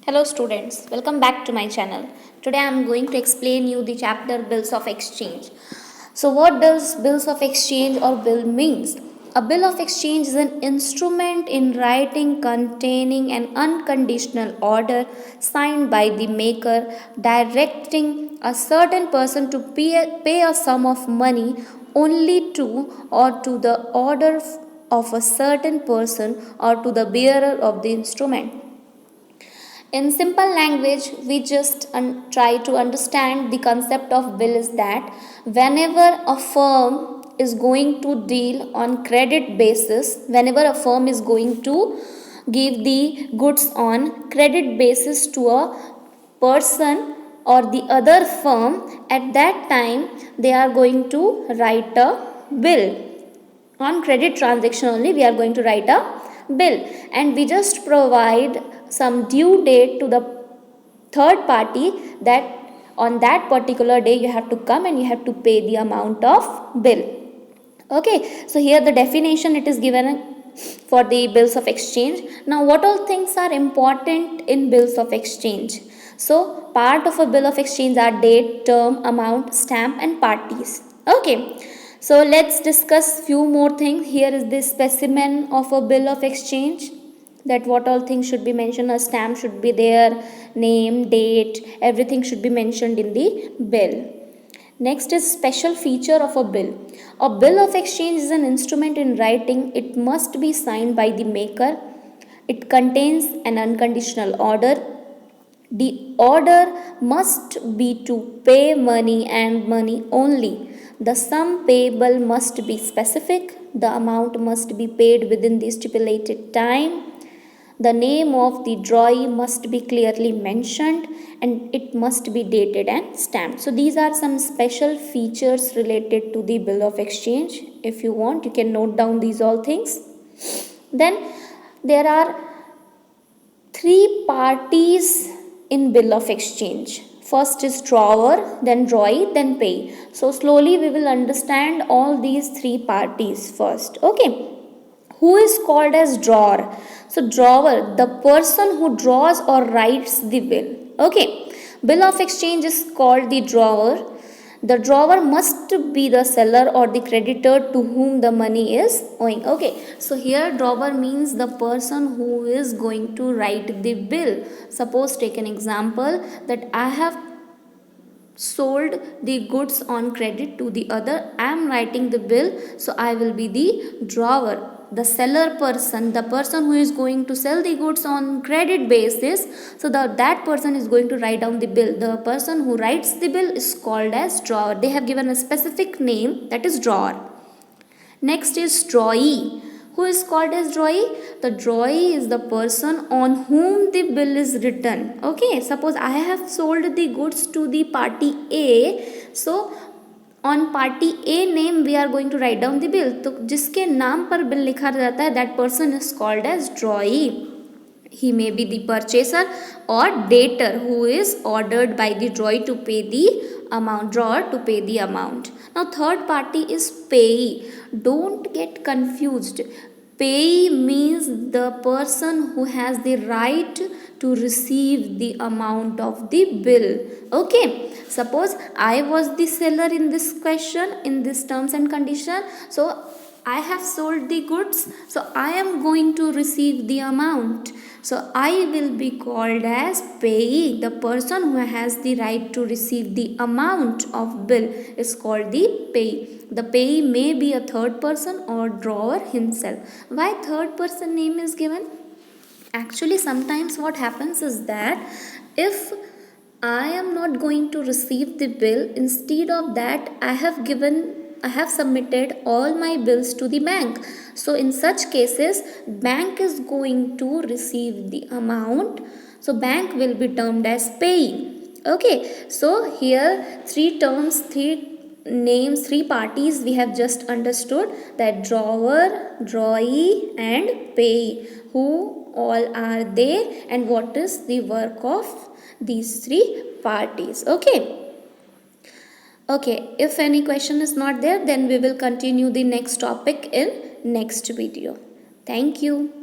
Hello students, welcome back to my channel. Today I am going to explain you the chapter Bills of Exchange. So what does Bills of Exchange or bill means? A bill of exchange is an instrument in writing containing an unconditional order signed by the maker directing a certain person to pay a sum of money only to or to the order of a certain person or to the bearer of the instrument. In simple language, we just try to understand the concept of bill is that whenever a firm is going to deal on credit basis, whenever a firm is going to give the goods on credit basis to a person or the other firm, at that time they are going to write a bill. On credit transaction only we are going to write a bill, and we just provide some due date to the third party that on that particular day you have to come and you have to pay the amount of bill. Okay, so here the definition it is given for the bills of exchange. Now what all things are important in bills of exchange? So part of a bill of exchange are date, term, amount, stamp and parties. Okay, so let's discuss few more things. Here is the specimen of a bill of exchange, that what all things should be mentioned. A stamp should be there, name, date, everything should be mentioned in the bill. Next is special feature of a bill. A bill of exchange is an instrument in writing. It must be signed by the maker. It contains an unconditional order. The order must be to pay money and money only. The sum payable must be specific. The amount must be paid within the stipulated time. The name of the drawee must be clearly mentioned and it must be dated and stamped. So these are some special features related to the bill of exchange. If you want, you can note down these all things. Then there are three parties in bill of exchange. First is drawer, then drawee, then payee. So slowly we will understand all these three parties first. Okay. Who is called as drawer? So drawer, the person who draws or writes the bill. Okay. Bill of exchange is called the drawer. The drawer must be the seller or the creditor to whom the money is owing. Okay. So here drawer means the person who is going to write the bill. Suppose take an example that I have sold the goods on credit to the other. I am writing the bill, so I will be the drawer. The seller person, the person who is going to sell the goods on credit basis, so that person is going to write down the bill. The person who writes the bill is called as drawer. They have given a specific name, that is drawer. Next is drawee. Who is called as drawee? The drawee is the person on whom the bill is written. Okay, suppose I have sold the goods to the party A. So on party A name we are going to write down the bill. तो जिसके नाम पर bill लिखा जाता है, that person is called as drawee. He may be the purchaser or debtor who is ordered by the drawee to pay the amount, drawer to pay the amount. Now third party is payee. Don't get confused. Payee means the person who has the right to receive the amount of the bill. Okay, suppose I was the seller in this question, in this terms and condition. So I have sold the goods, so I am going to receive the amount. So I will be called as payee. The person who has the right to receive the amount of bill is called the payee. The payee may be a third person or drawer himself. Why third person name is given? Actually, sometimes what happens is that if I am not going to receive the bill, instead of that I have submitted all my bills to the bank. So in such cases, bank is going to receive the amount. So bank will be termed as payee. Okay, so here three terms, three names, three parties we have just understood, that drawer, drawee and payee. Who all are they and what is the work of these three parties? Okay, if any question is not there, then we will continue the next topic in next video. Thank you.